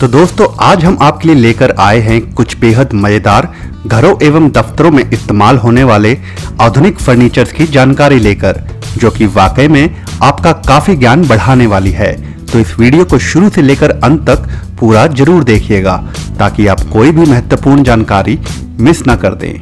तो दोस्तों आज हम आपके लिए लेकर आए हैं कुछ बेहद मजेदार घरों एवं दफ्तरों में इस्तेमाल होने वाले आधुनिक फर्नीचर्स की जानकारी लेकर, जो कि वाकई में आपका काफी ज्ञान बढ़ाने वाली है। तो इस वीडियो को शुरू से लेकर अंत तक पूरा जरूर देखिएगा ताकि आप कोई भी महत्वपूर्ण जानकारी मिस न कर दें।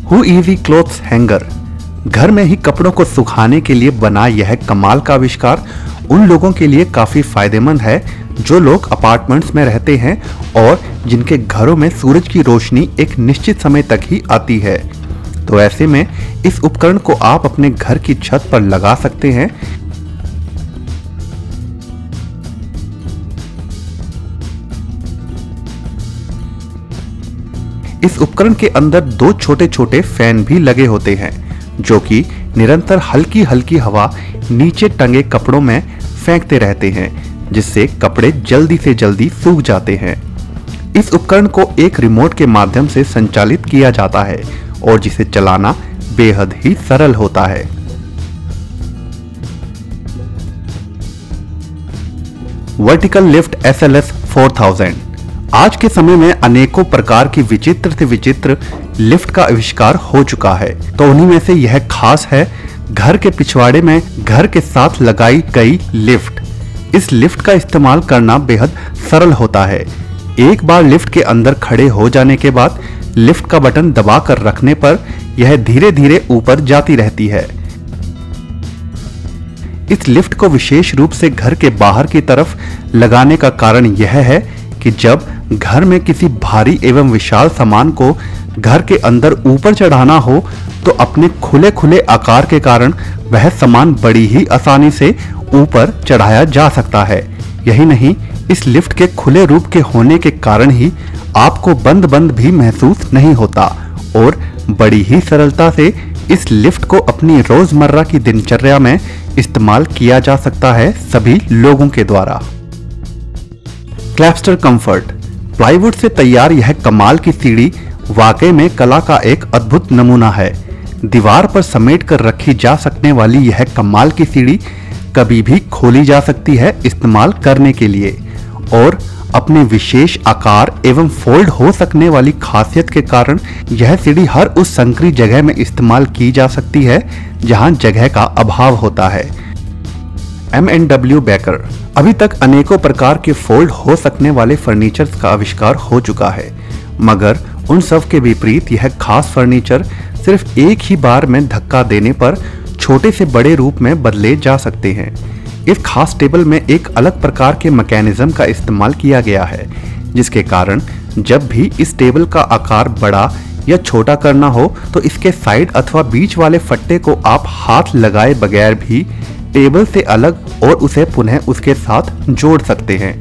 हु इजी क्लोथ्स हैंगर, घर में ही कपड़ों को सुखाने के लिए बना यह कमाल का आविष्कार उन लोगों के लिए काफी फायदेमंद है जो लोग अपार्टमेंट्स में रहते हैं और जिनके घरों में सूरज की रोशनी एक निश्चित समय तक ही आती है। तो ऐसे में इस उपकरण को आप अपने घर की छत पर लगा सकते हैं। इस उपकरण के अंदर दो छोटे छोटे फैन भी लगे होते हैं जो कि निरंतर हल्की हल्की हवा नीचे टंगे कपड़ों में फेंकते रहते हैं, जिससे कपड़े जल्दी से जल्दी सूख जाते हैं। इस उपकरण को एक रिमोट के माध्यम से संचालित किया जाता है और जिसे चलाना बेहद ही सरल होता है। वर्टिकल लिफ्ट SLS 4000, आज के समय में अनेकों प्रकार की विचित्र से विचित्र लिफ्ट का आविष्कार हो चुका है, तो उन्हीं में से यह खास है घर के पिछवाड़े में घर के साथ लगाई गई लिफ्ट। इस लिफ्ट का इस्तेमाल करना बेहद सरल होता है। एक बार लिफ्ट के अंदर खड़े हो जाने के बाद लिफ्ट का बटन दबाकर रखने पर यह धीरे धीरे ऊपर जाती रहती है। इस लिफ्ट को विशेष रूप से घर के बाहर की तरफ लगाने का कारण यह है कि जब घर में किसी भारी एवं विशाल सामान को घर के अंदर ऊपर चढ़ाना हो तो अपने खुले खुले आकार के कारण वह सामान बड़ी ही आसानी से ऊपर चढ़ाया जा सकता है। यही नहीं, इस लिफ्ट के खुले रूप के होने के कारण ही आपको बंद बंद भी महसूस नहीं होता और बड़ी ही सरलता से इस लिफ्ट को अपनी रोजमर्रा की दिनचर्या में इस्तेमाल किया जा सकता है सभी लोगों के द्वारा। क्लैपस्टर कंफर्ट, प्लाईवुड से तैयार यह कमाल की सीढ़ी वाकई में कला का एक अद्भुत नमूना है। दीवार पर समेट कर रखी जा सकने वाली यह कमाल की सीढ़ी कभी भी खोली जा सकती है इस्तेमाल करने के लिए, और अपने विशेष आकार एवं फोल्ड हो सकने वाली खासियत के कारण यह सीढ़ी हर उस संकरी जगह में इस्तेमाल की जा सकती है जहां जगह का अभाव होता है। M&W बेकर, अभी तक अनेकों प्रकार के फोल्ड हो सकने वाले फर्नीचर्स का आविष्कार हो चुका है, मगर उन सब के विपरीत यह खास फर्नीचर सिर्फ एक ही बार में धक्का देने पर छोटे से बड़े रूप में बदले जा सकते हैं। इस खास टेबल में एक अलग प्रकार के मैकेनिज्म का इस्तेमाल किया गया है, जिसके कारण जब भी इस टेबल का आकार बड़ा या छोटा करना हो तो इसके साइड अथवा बीच वाले फट्टे को आप हाथ लगाए बगैर भी टेबल से अलग और उसे पुनः उसके साथ जोड़ सकते हैं।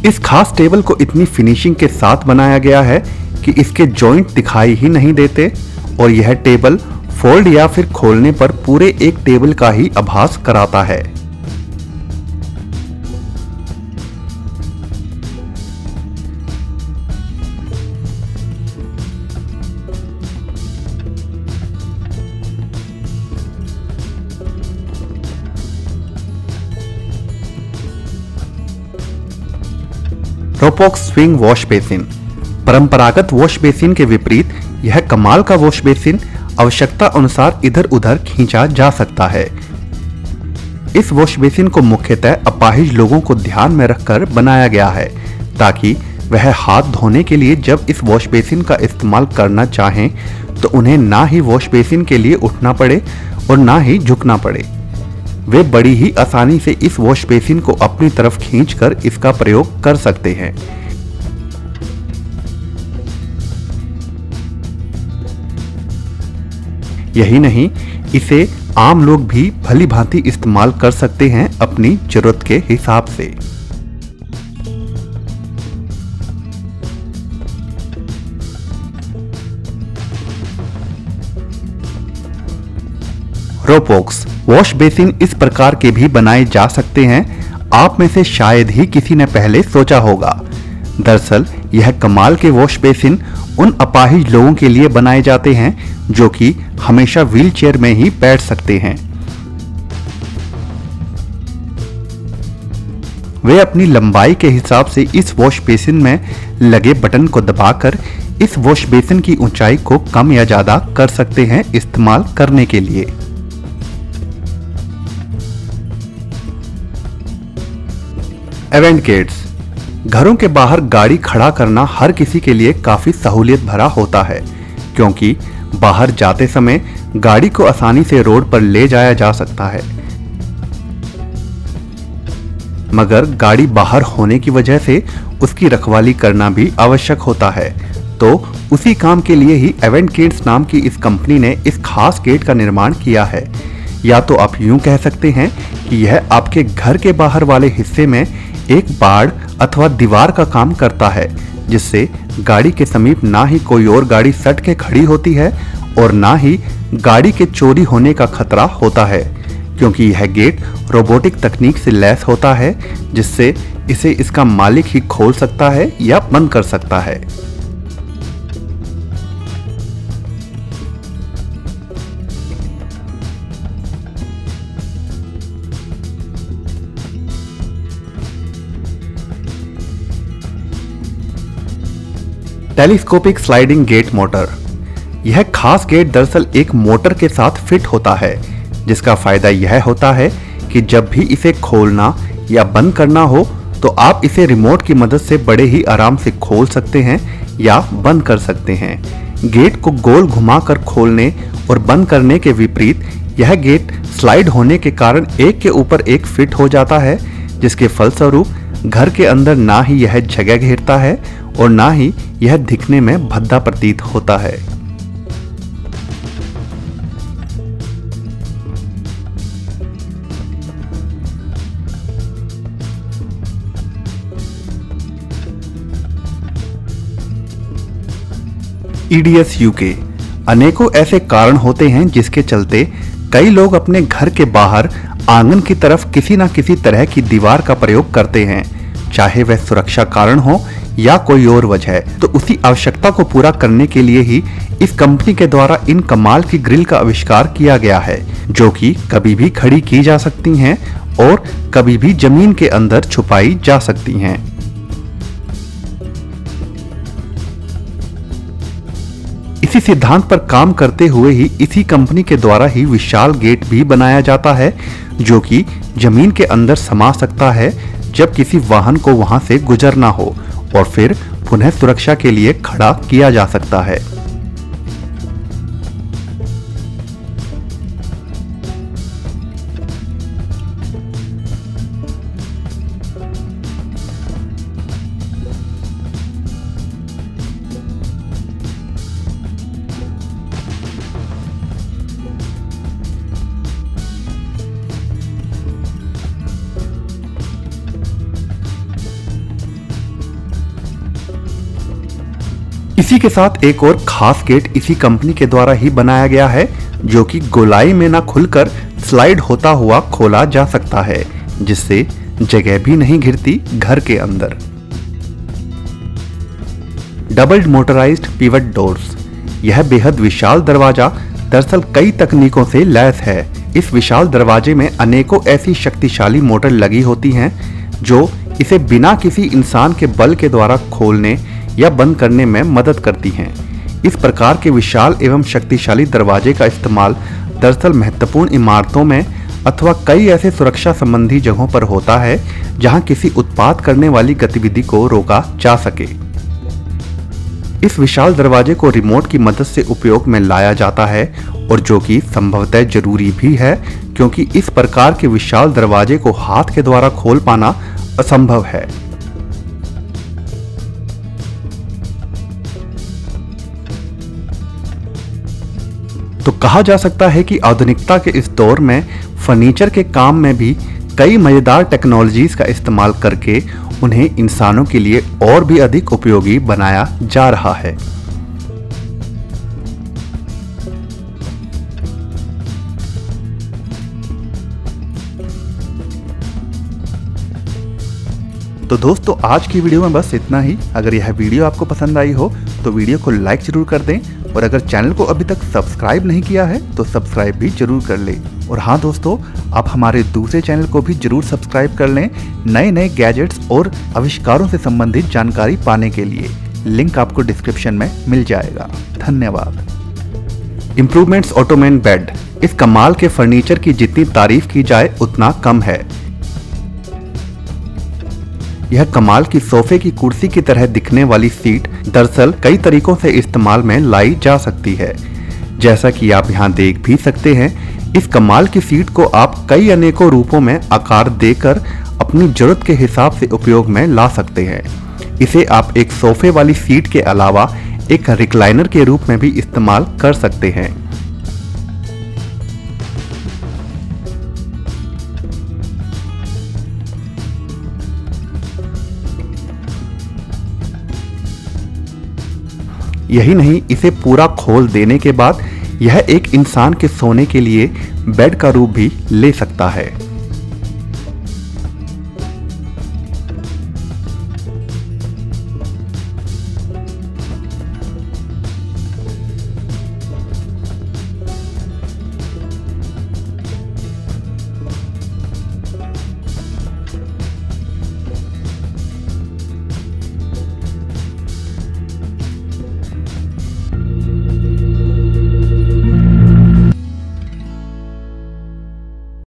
इस खास टेबल को इतनी फिनिशिंग के साथ बनाया गया है कि इसके जॉइंट दिखाई ही नहीं देते और यह टेबल फोल्ड या फिर खोलने पर पूरे एक टेबल का ही आभास कराता है। रोपोक्स स्विंग वॉश बेसिन, परंपरागत वॉश बेसिन के विपरीत यह कमाल का वॉश बेसिन आवश्यकता अनुसार इधर उधर खींचा जा सकता है। इस वॉश बेसिन को मुख्यतः अपाहिज लोगों को ध्यान में रखकर बनाया गया है ताकि वह हाथ धोने के लिए जब इस वॉश बेसिन का इस्तेमाल करना चाहें तो उन्हें ना ही वॉश बेसिन के लिए उठना पड़े और ना ही झुकना पड़े। वे बड़ी ही आसानी से इस वॉश बेसिन को अपनी तरफ खींचकर इसका प्रयोग कर सकते हैं। यही नहीं, इसे आम लोग भी भली भांति इस्तेमाल कर सकते हैं अपनी जरूरत के हिसाब से। रोपोक्स वॉश बेसिन इस प्रकार के भी बनाए जा सकते हैं। आप में से शायद ही किसी ने पहले सोचा होगा। दरअसल यह कमाल के वॉश बेसिन उन अपाहिज लोगों के लिए बनाए जाते हैं जो कि हमेशा व्हीलचेयर में ही बैठ सकते हैं। वे अपनी लंबाई के हिसाब से इस वॉश बेसिन में लगे बटन को दबाकर इस वॉश बेसिन की ऊंचाई को कम या ज्यादा कर सकते हैं इस्तेमाल करने के लिए। एवेंटगेट्स। घरों के बाहर गाड़ी खड़ा करना हर किसी के लिए काफी सहूलियत भरा होता है, क्योंकि बाहर जाते समय गाड़ी को आसानी से रोड पर ले जाया जा सकता है। मगर गाड़ी बाहर होने की वजह से उसकी रखवाली करना भी आवश्यक होता है, तो उसी काम के लिए ही एवेंटगेट्स नाम की इस कंपनी ने इस खास गेट का निर्माण किया है। या तो आप यूं कह सकते हैं कि यह आपके घर के बाहर वाले हिस्से में एक बाड़ अथवा दीवार का काम करता है, जिससे गाड़ी के समीप ना ही कोई और गाड़ी सट के खड़ी होती है और ना ही गाड़ी के चोरी होने का खतरा होता है, क्योंकि यह गेट रोबोटिक तकनीक से लैस होता है, जिससे इसे इसका मालिक ही खोल सकता है या बंद कर सकता है। Telescopic sliding gate motor. यह खास गेट दरअसल एक मोटर के साथ फिट होता है, जिसका फायदा यह होता है कि जब भी इसे खोलना या बंद करना हो तो आप इसे रिमोट की मदद से बड़े ही आराम से खोल सकते हैं या बंद कर सकते हैं। गेट को गोल घुमाकर खोलने और बंद करने के विपरीत यह गेट स्लाइड होने के कारण एक के ऊपर एक फिट हो जाता है, जिसके फलस्वरूप घर के अंदर ना ही यह जगह घेरता है और ना ही यह दिखने में भद्दा प्रतीत होता है। EDS UK। अनेकों ऐसे कारण होते हैं जिसके चलते कई लोग अपने घर के बाहर आंगन की तरफ किसी न किसी तरह की दीवार का प्रयोग करते हैं, चाहे वह सुरक्षा कारण हो या कोई और वजह। तो उसी आवश्यकता को पूरा करने के लिए ही इस कंपनी के द्वारा इन कमाल की ग्रिल का आविष्कार किया गया है, जो कि कभी भी खड़ी की जा सकती हैं और कभी भी जमीन के अंदर छुपाई जा सकती हैं। इसी सिद्धांत पर काम करते हुए ही इसी कंपनी के द्वारा ही विशाल गेट भी बनाया जाता है, जो कि जमीन के अंदर समा सकता है जब किसी वाहन को वहां से गुजरना हो, और फिर पुनः सुरक्षा के लिए खड़ा किया जा सकता है। इसी के साथ एक और खास गेट इसी कंपनी के द्वारा ही बनाया गया है, जो कि गोलाई में ना खुलकर स्लाइड होता हुआ खोला जा सकता है, जिससे जगह भी नहीं घिरती घर के अंदर। Double motorised pivot doors. यह बेहद विशाल दरवाजा दरअसल कई तकनीकों से लैस है। इस विशाल दरवाजे में अनेकों ऐसी शक्तिशाली मोटर लगी होती हैं जो इसे बिना किसी इंसान के बल के द्वारा खोलने या बंद करने में मदद करती हैं। इस प्रकार के विशाल एवं शक्तिशाली दरवाजे का इस्तेमाल दरअसल महत्वपूर्ण इमारतों में अथवा कई ऐसे सुरक्षा संबंधी जगहों पर होता है जहां किसी उत्पात करने वाली गतिविधि को रोका जा सके। इस विशाल दरवाजे को रिमोट की मदद से उपयोग में लाया जाता है, और जो कि संभवतः जरूरी भी है, क्योंकि इस प्रकार के विशाल दरवाजे को हाथ के द्वारा खोल पाना असंभव है। तो कहा जा सकता है कि आधुनिकता के इस दौर में फर्नीचर के काम में भी कई मजेदार टेक्नोलॉजीज का इस्तेमाल करके उन्हें इंसानों के लिए और भी अधिक उपयोगी बनाया जा रहा है। तो दोस्तों आज की वीडियो में बस इतना ही। अगर यह वीडियो आपको पसंद आई हो तो वीडियो को लाइक जरूर कर दें, और अगर चैनल को अभी तक सब्सक्राइब नहीं किया है तो सब्सक्राइब भी जरूर कर लें। और हाँ दोस्तों, आप हमारे दूसरे चैनल को भी जरूर सब्सक्राइब कर लें नए नए गैजेट्स और आविष्कारों से संबंधित जानकारी पाने के लिए। लिंक आपको डिस्क्रिप्शन में मिल जाएगा। धन्यवाद। Improvements ottoman bed. इस कमाल के फर्नीचर की जितनी तारीफ की जाए उतना कम है। यह कमाल की सोफे की कुर्सी की तरह दिखने वाली सीट दरअसल कई तरीकों से इस्तेमाल में लाई जा सकती है। जैसा कि आप यहाँ देख भी सकते हैं, इस कमाल की सीट को आप कई अनेकों रूपों में आकार देकर अपनी जरूरत के हिसाब से उपयोग में ला सकते हैं। इसे आप एक सोफे वाली सीट के अलावा एक रिक्लाइनर के रूप में भी इस्तेमाल कर सकते हैं। यही नहीं, इसे पूरा खोल देने के बाद यह एक इंसान के सोने के लिए बेड का रूप भी ले सकता है।